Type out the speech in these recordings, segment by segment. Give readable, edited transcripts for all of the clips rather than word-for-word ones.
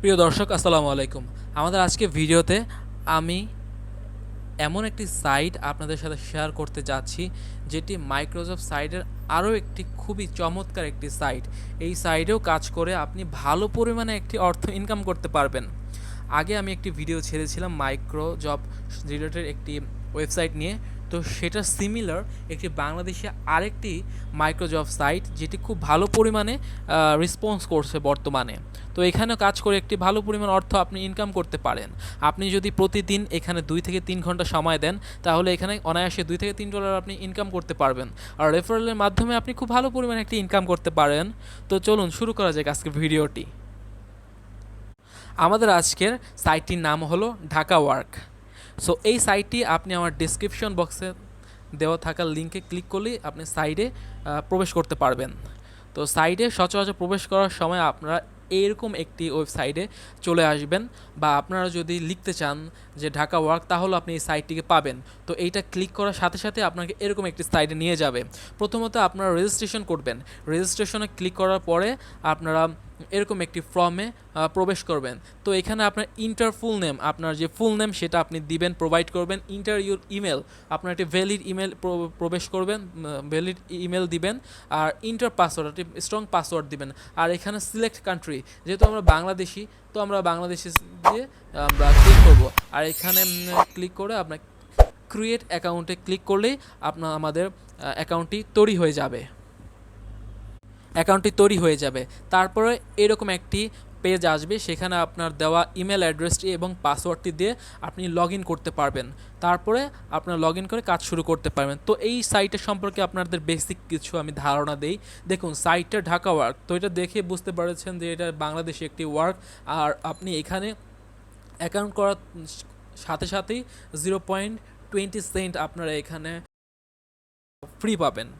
প্রিয় দর্শক আসসালামু আলাইকুম। আমাদের আজকে ভিডিওতে আমি এমন একটি সাইট আপনাদের সাথে শেয়ার করতে যাচ্ছি যেটি মাইক্রোসফট সাইটের আরও একটি খুবই চমৎকার একটি সাইট। এই সাইটেও কাজ করে আপনি ভালো পরিমাণে একটি অর্থ ইনকাম করতে পারবেন। আগে আমি একটি ভিডিও ছেড়েছিলাম মাইক্রো জব রিলেটেড একটি ওয়েবসাইট নিয়ে, তো সেটা সিমিলার একটি বাংলাদেশে আরেকটি মাইক্রো জব সাইট যেটি খুব ভালো পরিমাণে রেসপন্স করছে বর্তমানে। তো এখানেও কাজ করে একটি ভালো পরিমাণ অর্থ আপনি ইনকাম করতে পারেন। আপনি যদি প্রতিদিন এখানে 2 থেকে 3 ঘন্টা সময় দেন তাহলে এখানে অনায়াসে $2 থেকে $3 আপনি ইনকাম করতে পারবেন। আর রেফারেলের মাধ্যমে আপনি খুব ভালো পরিমাণে একটি ইনকাম করতে পারেন। তো চলুন শুরু করা যাক আজকের ভিডিওটি। আমাদের আজকের সাইটটির নাম হলো ঢাকা ওয়ার্ক। সো এই সাইটটি আপনি আমার ডিসক্রিপশন বক্সে দেওয়া থাকা লিঙ্কে ক্লিক করলেই আপনি সাইটে প্রবেশ করতে পারবেন। তো সাইটে সচরাচর প্রবেশ করার সময় আপনারা এরকম একটি ওয়েবসাইটে চলে আসবেন, বা আপনারা যদি লিখতে চান যে ঢাকা ওয়ার্ক তাহলে আপনি এই সাইটটিকে পাবেন। তো এইটা ক্লিক করার সাথে সাথে আপনাকে এরকম একটি সাইটে নিয়ে যাবে। প্রথমত আপনারা রেজিস্ট্রেশন করবেন। রেজিস্ট্রেশনে ক্লিক করার পরে আপনারা এরকম একটি ফর্মে প্রবেশ করবেন। তো এখানে আপনার ইন্টার ফুল নেম, আপনার যে ফুল নেম সেটা আপনি দিবেন, প্রোভাইড করবেন। ইন্টার ইউর ইমেল, আপনার একটি ভ্যালিড ইমেল প্রবেশ করবেন, ভ্যালিড ইমেল দিবেন। আর ইন্টার পাসওয়ার্ড, একটি স্ট্রং পাসওয়ার্ড দিবেন। আর এখানে সিলেক্ট কান্ট্রি, যেহেতু আমরা বাংলাদেশি তো আমরা বাংলাদেশি দিয়ে আমরা ক্লিক করব। আর এখানে ক্লিক করে আপনার ক্রিয়েট অ্যাকাউন্টে ক্লিক করলেই আমাদের অ্যাকাউন্টটি তৈরি হয়ে যাবে। তারপরে এরকম একটি পেজ আসবে, সেখানে আপনার দেওয়া ইমেল অ্যাড্রেসটি এবং পাসওয়ার্ডটি দিয়ে আপনি লগ ইন করতে পারবেন। তারপরে আপনার লগ ইন করে কাজ শুরু করতে পারবেন। তো এই সাইটের সম্পর্কে আপনাদের বেসিক কিছু আমি ধারণা দেই। দেখুন, সাইটটা ঢাকা ওয়ার্ক, তো এটা দেখে বুঝতে পারছেন যে এটা বাংলাদেশে একটি ওয়ার্ক। আর আপনি এখানে অ্যাকাউন্ট করার সাথে সাথেই 0.20 সেন্ট আপনারা এখানে ফ্রি পাবেন।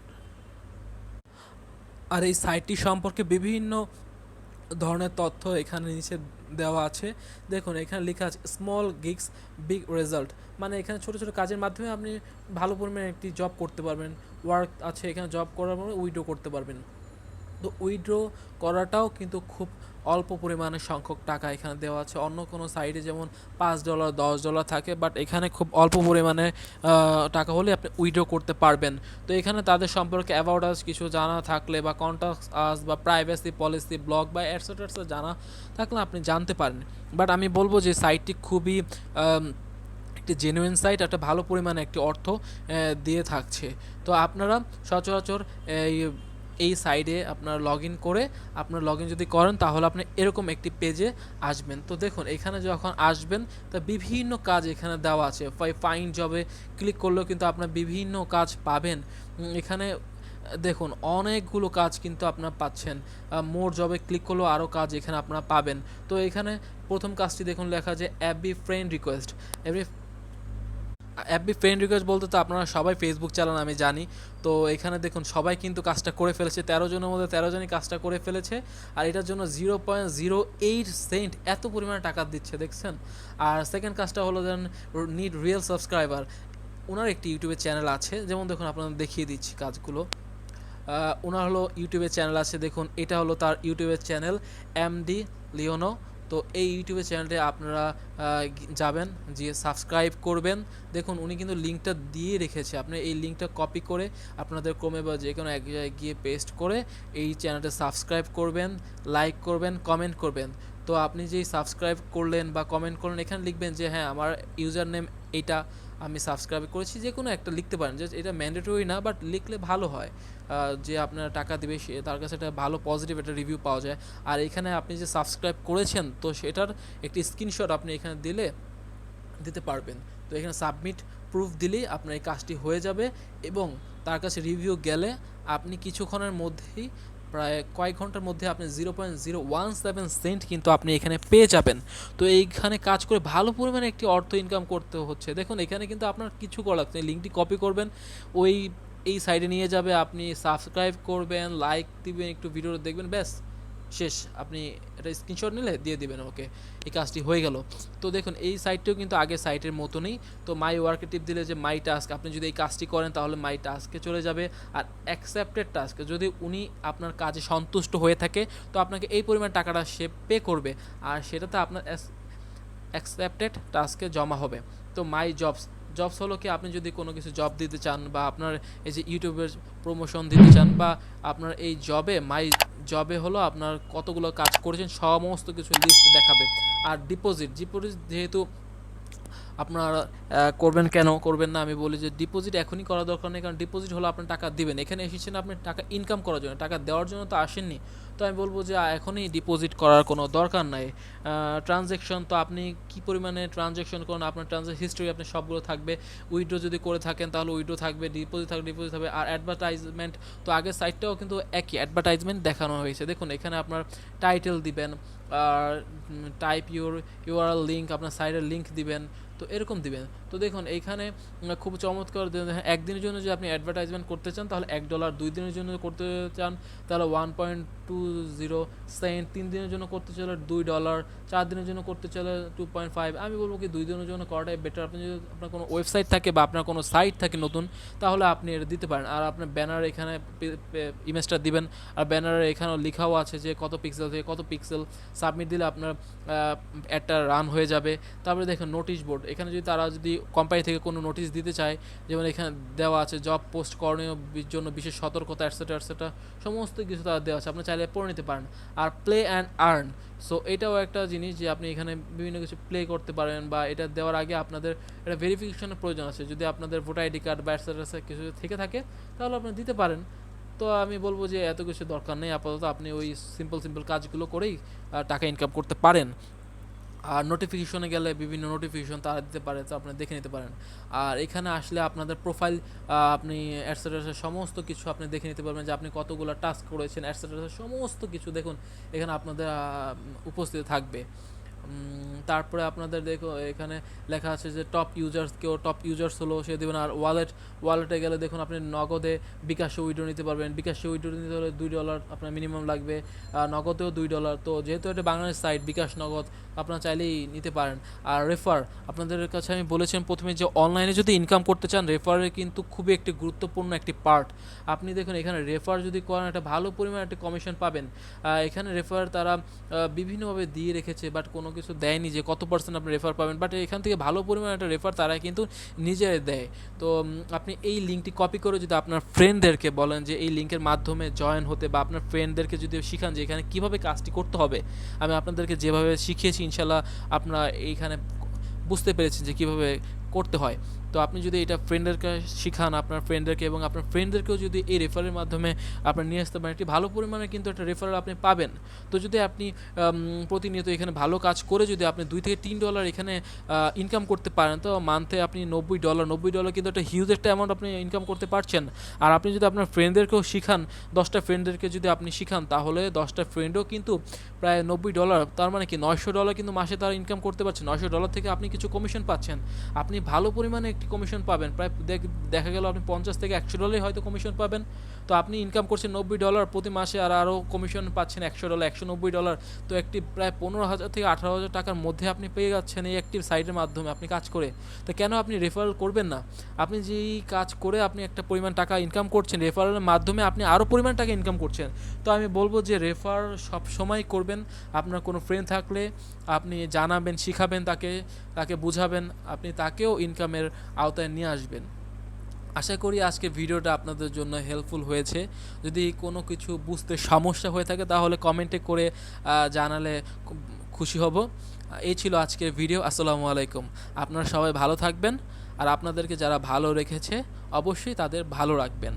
আর এই সাইটটি সম্পর্কে বিভিন্ন ধরনের তথ্য এখানে নিচে দেওয়া আছে। দেখুন, এখানে লেখা আছে স্মল গিগস বিগ রেজাল্ট, মানে এখানে ছোটো ছোটো কাজের মাধ্যমে আপনি ভালো পরিমাণে একটি জব করতে পারবেন। ওয়ার্ক আছে, এখানে জব করার পরে উইড্রো করতে পারবেন। তো উইথড্র করাটাও কিন্তু খুব অল্প পরিমাণে সংখ্যক টাকা এখানে দেওয়া আছে। অন্য কোনো সাইটে যেমন $5 $10 থাকে, বাট এখানে খুব অল্প পরিমাণে টাকা হলে আপনি উইথড্র করতে পারবেন। তো এখানে তাদের সম্পর্কে অ্যাবাউট আস কিছু জানা থাকলে, বা কন্ট্যাক্ট আস, বা প্রাইভেসি পলিসি, ব্লগ, বা এটসেট্রা জানা থাকলে আপনি জানতে পারেন। বাট আমি বলবো যে সাইটটি খুবই একটি জেনুইন সাইট, একটা ভালো পরিমাণে একটি অর্থ দিয়ে থাকছে। তো আপনারা সচরাচর এই সাইডে আপনার লগ ইন করে, আপনার লগ ইন যদি করেন তাহলে আপনি এরকম একটি পেজে আসবেন। তো দেখুন, এখানে যখন আসবেন তা বিভিন্ন কাজ এখানে দেওয়া আছে। ফাইন্ড জবে ক্লিক করলেও কিন্তু আপনার বিভিন্ন কাজ পাবেন। এখানে দেখুন অনেকগুলো কাজ কিন্তু আপনারা পাচ্ছেন। মোর জবে ক্লিক করলেও আরও কাজ এখানে আপনারা পাবেন। তো এখানে প্রথম কাজটি দেখুন লেখা যে অ্যাপবি ফ্রেন্ড রিকোয়েস্ট। অ্যাপবি ফ্রেন্ড রিকোয়েস্ট বলতে তো আপনারা সবাই ফেসবুক চালান আমি জানি। তো এখানে দেখুন সবাই কিন্তু কাজটা করে ফেলেছে, 13 জনের মধ্যে 13 জনই কাজটা করে ফেলেছে। আর এটার জন্য 0.08 সেন্ট এত পরিমাণে টাকা দিচ্ছে, দেখছেন। আর সেকেন্ড কাজটা হলো দেন নিড রিয়েল সাবস্ক্রাইবার। ওনার একটি ইউটিউবে চ্যানেল আছে, যেমন দেখুন আপনাদের দেখিয়ে দিচ্ছি কাজগুলো। ওনার হলো ইউটিউবে চ্যানেল আছে, দেখুন এটা হলো তার ইউটিউবের চ্যানেল এমডি লিওনো। তো এই ইউটিউবের চ্যানেলটি আপনারা যাবেন, গিয়ে সাবস্ক্রাইব করবেন। দেখুন উনি কিন্তু লিঙ্কটা দিয়ে রেখেছে, আপনি এই লিঙ্কটা কপি করে আপনাদের ক্রমে বা যে কোনো এক জায়গায় গিয়ে পেস্ট করে এই চ্যানেলটা সাবস্ক্রাইব করবেন, লাইক করবেন, কমেন্ট করবেন। তো আপনি যেই সাবস্ক্রাইব করলেন বা কমেন্ট করলেন, এখানে লিখবেন যে হ্যাঁ আমার ইউজার নেম এইটা, আমি সাবস্ক্রাইব করেছি, যে কোনো একটা লিখতে পারেন। যে এটা ম্যান্ডেটরি না, বাট লিখলে ভালো হয়। যে আপনার টাকা দেবে সে তার কাছে একটা ভালো পজিটিভ একটা রিভিউ পাওয়া যায়। আর এখানে আপনি যে সাবস্ক্রাইব করেছেন তো সেটার একটি স্ক্রিনশট আপনি এখানে দিতে পারবেন। তো এখানে সাবমিট প্রুফ দিলেই আপনার এই কাজটি হয়ে যাবে, এবং তার কাছে রিভিউ গেলে আপনি কিছুক্ষণের মধ্যেই, প্রায় কয়েক ঘন্টার মধ্যে আপনি 0.017 সেন্ট কিন্তু আপনি এখানে পেয়ে যাবেন। তো এইখানে কাজ করে ভালো পরিমাণে একটি অর্থ ইনকাম করতে হচ্ছে। দেখুন এখানে কিন্তু আপনার কিছু করা লাগছে, লিঙ্কটি কপি করবেন, এই সাইডে নিয়ে যাবে, আপনি সাবস্ক্রাইব করবেন, লাইক দিবেন, একটু ভিডিওটা দেখবেন, ব্যাস শেষ, আপনি এটা স্ক্রিনশট নিলে দিয়ে দিবেন, ওকে এই কাজটি হয়ে গেল। তো দেখুন এই সাইটটিও কিন্তু আগের সাইটের মতনই। তো মাই ওয়ার্কে টিপ দিলে যে মাই টাস্ক, আপনি যদি এই কাজটি করেন তাহলে মাই টাস্কে চলে যাবে। আর অ্যাকসেপ্টেড টাস্ক, যদি উনি আপনার কাজে সন্তুষ্ট হয়ে থাকে তো আপনাকে এই পরিমাণ টাকাটা সে পে করবে, আর সেটাতে আপনার অ্যাকসেপ্টেড টাস্কে জমা হবে। তো মাই জবস, জবস হলো কি আপনি যদি কোনো কিছু জব দিতে চান, বা আপনার এই যে ইউটিউবের প্রমোশন দিতে চান, বা আপনার এই জবে মাই জবে হলো আপনার কতগুলো কাজ করেছেন সমস্ত কিছু লিস্ট দেখাবে। আর ডিপোজিট, ডিপোজিট যেহেতু আপনার করবেন, কেন করবেন না আমি বলি যে ডিপোজিট এখনই করা দরকার নেই, কারণ ডিপোজিট হলো আপনার টাকা দিবেন, এখানে এসেছেন আপনি টাকা ইনকাম করার জন্য, টাকা দেওয়ার জন্য তো আসেননি। তো আমি বলবো যে এখনই ডিপোজিট করার কোনো দরকার নাই। ট্রানজ্যাকশন, তো আপনি কী পরিমাণে ট্রানজ্যাকশন করেন আপনার ট্রানজ্যাকশন হিস্ট্রি আপনি সবগুলো থাকবে। উইথড্র যদি করে থাকেন তাহলে উইথড্র থাকবে, ডিপোজিট থাকবে ডিপোজিট থাকবে। আর অ্যাডভার্টাইজমেন্ট, তো আগের সাইটটাও কিন্তু একই অ্যাডভার্টাইজমেন্ট দেখানো হয়েছে। দেখুন এখানে আপনার টাইটেল দিবেন, আর টাইপ ইউআরএল লিঙ্ক, আপনার সাইটের লিঙ্ক দিবেন, তো এরকম দিবেন। তো দেখুন এইখানে খুব চমৎকার, একদিনের জন্য যদি আপনি অ্যাডভার্টাইজমেন্ট করতে চান তাহলে $1, 2 দিনের জন্য করতে চান তাহলে 1.20 সেন্ট, 3 দিনের জন্য করতে চাইলে $2, 4 দিনের জন্য করতে চাইলে 2.5। আমি বলবো কি 2 দিনের জন্য করাটাই বেটার। আপনি যদি আপনার কোনো ওয়েবসাইট থাকে বা আপনার কোনো সাইট থাকে নতুন, তাহলে আপনি এটা দিতে পারেন। আর আপনার ব্যানার এখানে ইমেজটা দিবেন, আর ব্যানারে এখানেও লেখাও আছে যে কত পিক্সেল থেকে কত পিক্সেল, সাবমিট দিলে আপনার একটা রান হয়ে যাবে। তারপরে দেখুন নোটিশ বোর্ড, এখানে যদি তারা যদি কোম্পানি থেকে কোনো নোটিশ দিতে চায়, যেমন এখানে দেওয়া আছে জব পোস্ট করণীয় জন্য বিশেষ সতর্কতা অ্যাটসেট্রা অ্যাটসেট্রা, সমস্ত কিছু তারা দেওয়া আছে, আপনি চাইলে পড়ে নিতে পারেন। আর প্লে অ্যান্ড আর্ন, সো এটাও একটা জিনিস যে আপনি এখানে বিভিন্ন কিছু প্লে করতে পারেন, বা এটা দেওয়ার আগে আপনাদের এটা ভেরিফিকেশনের প্রয়োজন আছে। যদি আপনাদের ভোটার আইডি কার্ড বা অ্যাটসেট্রা কিছু থেকে থাকে তাহলে আপনি দিতে পারেন। তো আমি বলবো যে এত কিছু দরকার নেই, আপাতত আপনি ওই সিম্পল কাজগুলো করেই টাকা ইনকাম করতে পারেন। আর নোটিফিকেশনে গেলে বিভিন্ন নোটিফিকেশন তারা দিতে পারে, তো আপনি দেখে নিতে পারেন। আর এখানে আসলে আপনাদের প্রোফাইল, আপনি অ্যাটসেট্রা সমস্ত কিছু আপনি দেখে নিতে পারবেন, যে আপনি কতগুলো টাস্ক করেছেন অ্যাটসেট্রা সমস্ত কিছু দেখুন এখানে আপনাদের উপস্থিত থাকবে। তারপরে আপনাদের দেখো এখানে লেখা আছে যে টপ ইউজার্স, কেউ টপ ইউজার্স হলো সে দেবেন। আর ওয়ালেটে গেলে দেখুন আপনি নগদে বিকাশে উইড্রো নিতে পারবেন, বিকাশে উইড্রো নিতে হলে $2 আপনার মিনিমাম লাগবে, নগদেও $2। তো যেহেতু এটা বাংলাদেশ সাইট বিকাশ নগদ, আপনারা চাইলেই নিতে পারেন। আর রেফার, আপনাদের কাছে আমি বলেছিলাম প্রথমে যে অনলাইনে যদি ইনকাম করতে চান রেফারের কিন্তু খুবই একটি গুরুত্বপূর্ণ একটি পার্ট। আপনি দেখুন এখানে রেফার যদি করেন একটা ভালো পরিমাণ একটা কমিশন পাবেন। এখানে রেফার তারা বিভিন্নভাবে দিয়ে রেখেছে, বাট কোনো কিছু দেয়নি যে কত % আপনি রেফার পাবেন, বাট এখান থেকে ভালো পরিমাণ একটা রেফার তারা কিন্তু নিজেরাই দেয়। তো আপনি এই লিঙ্কটি কপি করে যদি আপনার ফ্রেন্ডদেরকে বলেন যে এই লিঙ্কের মাধ্যমে জয়েন হতে, বা আপনার ফ্রেন্ডদেরকে যদি শিখান যে এখানে কীভাবে কাজটি করতে হবে, আমি আপনাদেরকে যেভাবে শিখিয়েছি ইনশাল্লাহ আপনারা এইখানে বুঝতে পেরেছেন যে কীভাবে করতে হয়। তো আপনি যদি এটা ফ্রেন্ডদেরকে শিখান আপনার ফ্রেন্ডদেরকে, এবং আপনার ফ্রেন্ডদেরকেও যদি এই রেফারের মাধ্যমে আপনার নিয়ে আসতে পারেন, একটি ভালো পরিমাণে কিন্তু একটা রেফারেল আপনি পাবেন। তো যদি আপনি প্রতিনিয়ত এখানে ভালো কাজ করে যদি আপনি $2 থেকে $3 এখানে ইনকাম করতে পারেন, তো মান্থে আপনি $90 কিন্তু একটা হিউজ একটা অ্যামাউন্ট আপনি ইনকাম করতে পারছেন। আর আপনি যদি আপনার ফ্রেন্ডদেরকেও শিখান, 10টা ফ্রেন্ডদেরকে যদি আপনি শিখান, তাহলে 10টা ফ্রেন্ডও কিন্তু প্রায় $90, তার মানে কি $900 কিন্তু মাসে তারা ইনকাম করতে পারছে। $900 থেকে আপনি কিছু কমিশন পাচ্ছেন, আপনি ভালো পরিমাণে একটি কমিশন পাবেন, প্রায় দেখা গেল আপনি $50 থেকে $100 হয়তো কমিশন পাবেন। তো আপনি ইনকাম করছেন $90 প্রতি মাসে, আর আরও কমিশন পাচ্ছেন $100, $190। তো একটি প্রায় 15,000 থেকে 18,000 টাকার মধ্যে আপনি পেয়ে যাচ্ছেন এই একটি সাইটের মাধ্যমে আপনি কাজ করে। তো কেন আপনি রেফারেল করবেন না? আপনি যেই কাজ করে আপনি একটা পরিমাণ টাকা ইনকাম করছেন, রেফারেলের মাধ্যমে আপনি আরও পরিমাণ টাকা ইনকাম করছেন। তো আমি বলবো যে রেফার সব সময় করবেন। আপনার কোনো ফ্রেন্ড থাকলে আপনি জানাবেন, শিখাবেন তাকে বুঝাবেন, আপনি তাকেও ইনকামের আওতায় নিয়ে আসবেন। আশা করি আজকে ভিডিওটা আপনাদের জন্য হেল্পফুল হয়েছে। যদি কোনো কিছু বুঝতে সমস্যা হয়ে থাকে তাহলে কমেন্টে করে জানালে খুশি হব। এই ছিল আজকের ভিডিও। আসসালামু আলাইকুম। আপনারা সবাই ভালো থাকবেন, আর আপনাদেরকে যারা ভালো রেখেছে অবশ্যই তাদের ভালো রাখবেন।